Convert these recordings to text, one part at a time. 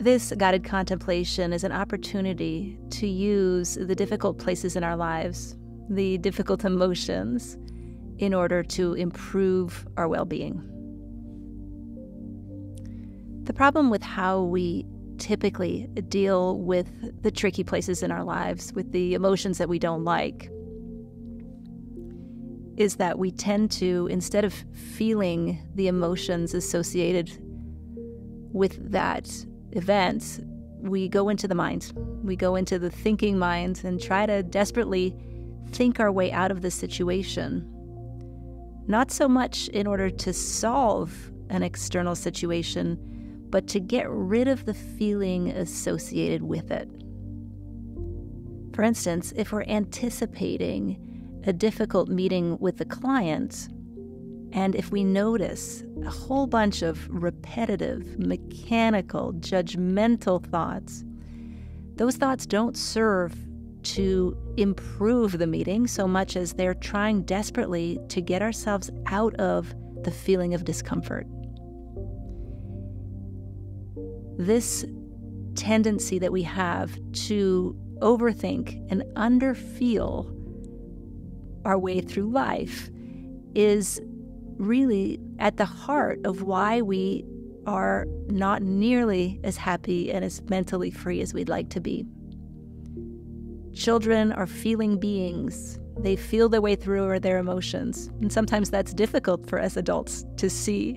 This guided contemplation is an opportunity to use the difficult places in our lives, the difficult emotions, in order to improve our well-being. The problem with how we typically deal with the tricky places in our lives, with the emotions that we don't like, is that we tend to, instead of feeling the emotions associated with that event, we go into the mind. We go into the thinking mind and try to desperately think our way out of the situation. Not so much in order to solve an external situation, but to get rid of the feeling associated with it. For instance, if we're anticipating a difficult meeting with the client, and if we notice a whole bunch of repetitive, mechanical, judgmental thoughts, those thoughts don't serve to improve the meeting so much as they're trying desperately to get ourselves out of the feeling of discomfort. This tendency that we have to overthink and underfeel our way through life is really at the heart of why we are not nearly as happy and as mentally free as we'd like to be. Children are feeling beings. They feel their way through their emotions, and sometimes that's difficult for us adults to see.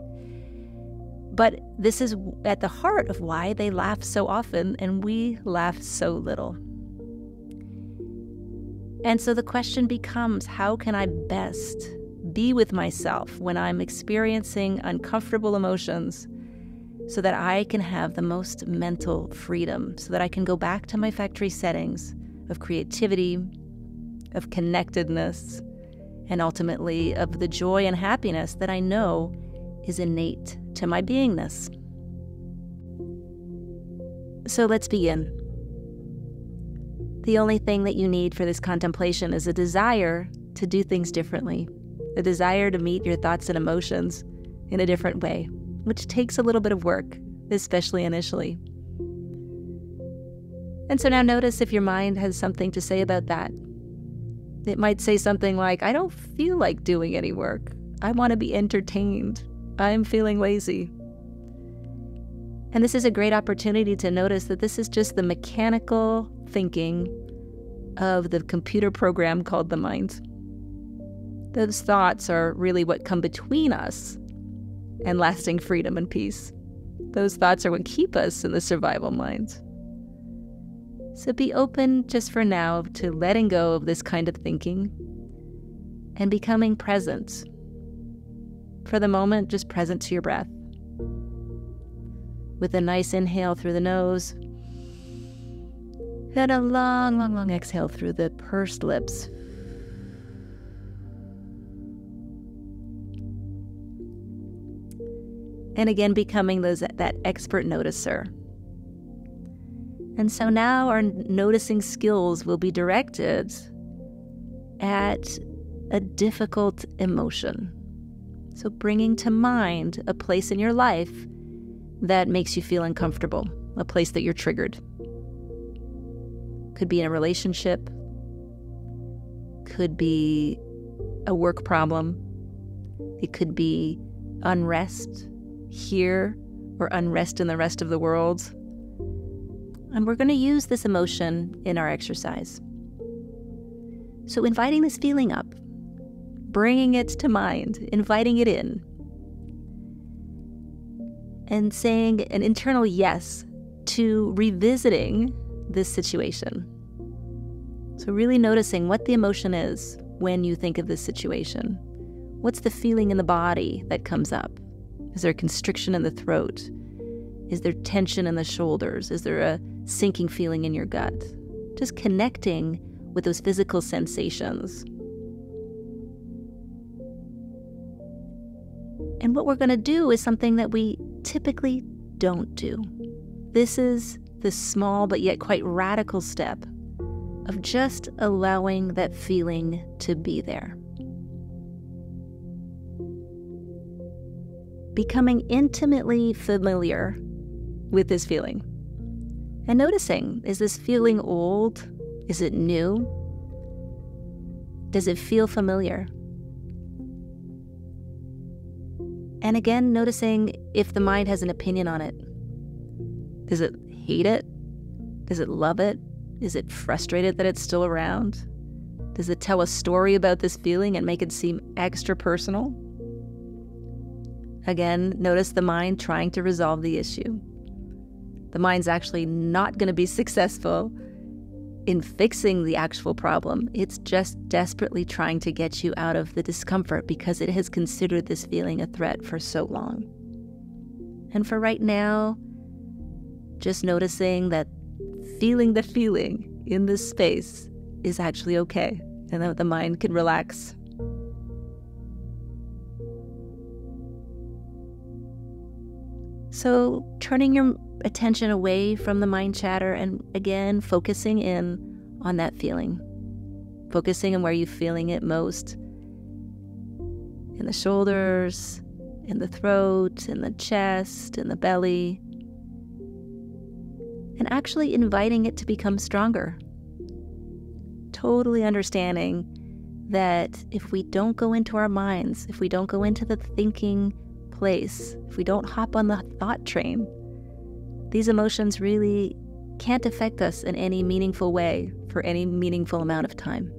But this is at the heart of why they laugh so often and we laugh so little. And so the question becomes, how can I best be with myself when I'm experiencing uncomfortable emotions so that I can have the most mental freedom, so that I can go back to my factory settings of creativity, of connectedness, and ultimately of the joy and happiness that I know is innate to my beingness. So let's begin. The only thing that you need for this contemplation is a desire to do things differently, a desire to meet your thoughts and emotions in a different way, which takes a little bit of work, especially initially. And so now notice if your mind has something to say about that. It might say something like, I don't feel like doing any work. I want to be entertained. I'm feeling lazy. And this is a great opportunity to notice that this is just the mechanical thinking of the computer program called the mind. Those thoughts are really what come between us and lasting freedom and peace. Those thoughts are what keep us in the survival mind. So be open just for now to letting go of this kind of thinking and becoming present. For the moment, just present to your breath. With a nice inhale through the nose, and a long, long, long exhale through the pursed lips. And again, becoming that expert noticer. And so now our noticing skills will be directed at a difficult emotion. So bringing to mind a place in your life that makes you feel uncomfortable, a place that you're triggered. Could be in a relationship, could be a work problem, it could be unrest here or unrest in the rest of the world. And we're going to use this emotion in our exercise. So inviting this feeling up, bringing it to mind, inviting it in, and saying an internal yes to revisiting this situation. So really noticing what the emotion is when you think of this situation. What's the feeling in the body that comes up? Is there a constriction in the throat? Is there tension in the shoulders? Is there a sinking feeling in your gut? Just connecting with those physical sensations. And what we're going to do is something that we typically don't do. This is the small but yet quite radical step of just allowing that feeling to be there. Becoming intimately familiar with this feeling. And noticing, is this feeling old? Is it new? Does it feel familiar? And again, noticing if the mind has an opinion on it. Does it hate it? Does it love it? Is it frustrated that it's still around? Does it tell a story about this feeling and make it seem extra personal? Again, notice the mind trying to resolve the issue. The mind's actually not going to be successful in fixing the actual problem. It's just desperately trying to get you out of the discomfort because it has considered this feeling a threat for so long. And for right now, just noticing that feeling the feeling in this space is actually okay, and that the mind can relax. So turning your attention away from the mind chatter and again focusing in on that feeling. Focusing on where you're feeling it most. In the shoulders, in the throat, in the chest, in the belly. And actually inviting it to become stronger. Totally understanding that if we don't go into our minds, if we don't go into the thinking place, if we don't hop on the thought train, these emotions really can't affect us in any meaningful way for any meaningful amount of time.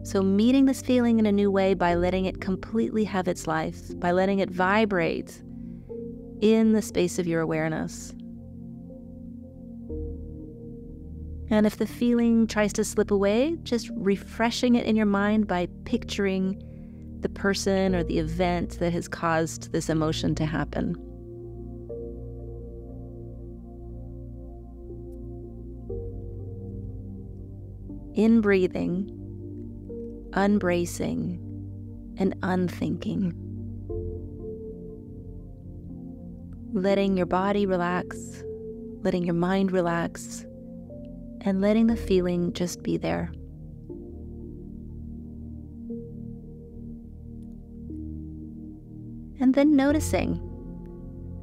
So meeting this feeling in a new way by letting it completely have its life, by letting it vibrate in the space of your awareness. And if the feeling tries to slip away, just refreshing it in your mind by picturing the person or the event that has caused this emotion to happen. In breathing, unbracing, and unthinking. Letting your body relax, letting your mind relax, and letting the feeling just be there. And then noticing,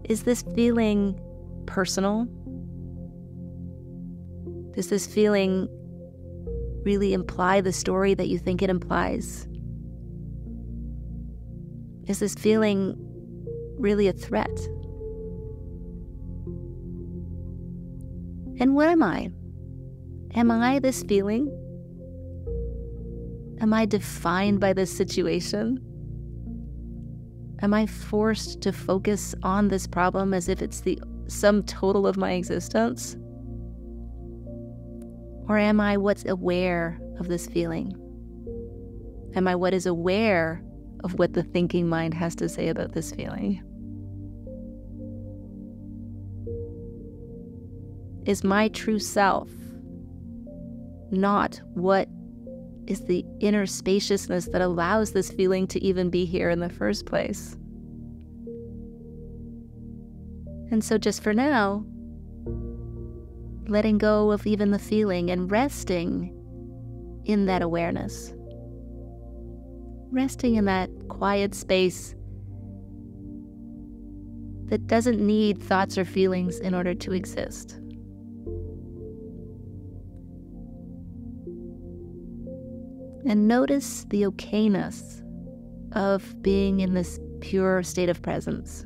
is this feeling personal? Does this feeling really imply the story that you think it implies? Is this feeling really a threat? And what am I? Am I this feeling? Am I defined by this situation? Am I forced to focus on this problem as if it's the sum total of my existence? Or am I what's aware of this feeling? Am I what is aware of what the thinking mind has to say about this feeling? Is my true self not what is the inner spaciousness that allows this feeling to even be here in the first place? And so just for now, letting go of even the feeling and resting in that awareness. Resting in that quiet space that doesn't need thoughts or feelings in order to exist. And notice the okayness of being in this pure state of presence.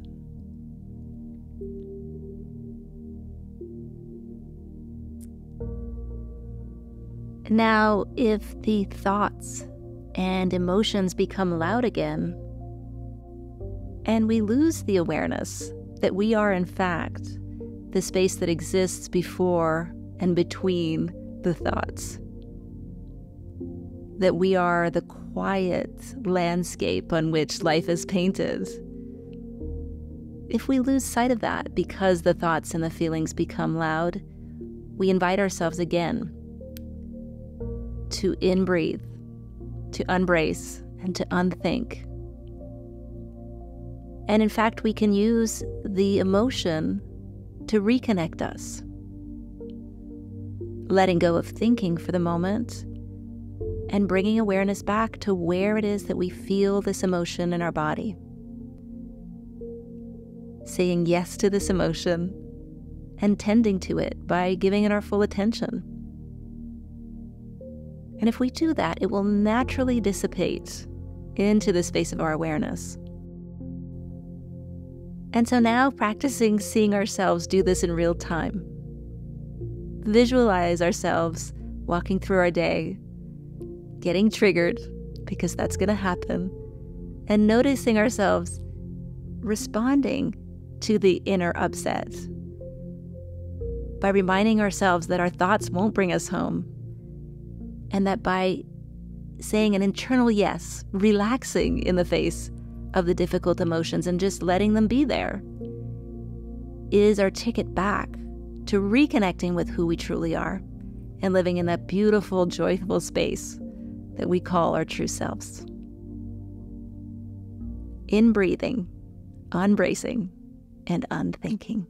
Now, if the thoughts and emotions become loud again, and we lose the awareness that we are, in fact, the space that exists before and between the thoughts, that we are the quiet landscape on which life is painted. If we lose sight of that because the thoughts and the feelings become loud, we invite ourselves again to in-breathe, to unbrace, and to unthink. And in fact, we can use the emotion to reconnect us. Letting go of thinking for the moment and bringing awareness back to where it is that we feel this emotion in our body. saying yes to this emotion and tending to it by giving it our full attention. And if we do that, it will naturally dissipate into the space of our awareness. And so now practicing seeing ourselves do this in real time. Visualize ourselves walking through our day, getting triggered, because that's going to happen, and noticing ourselves responding to the inner upset by reminding ourselves that our thoughts won't bring us home, and that by saying an internal yes, relaxing in the face of the difficult emotions and just letting them be there, is our ticket back to reconnecting with who we truly are and living in that beautiful, joyful space that we call our true selves. In breathing, unbracing, and unthinking.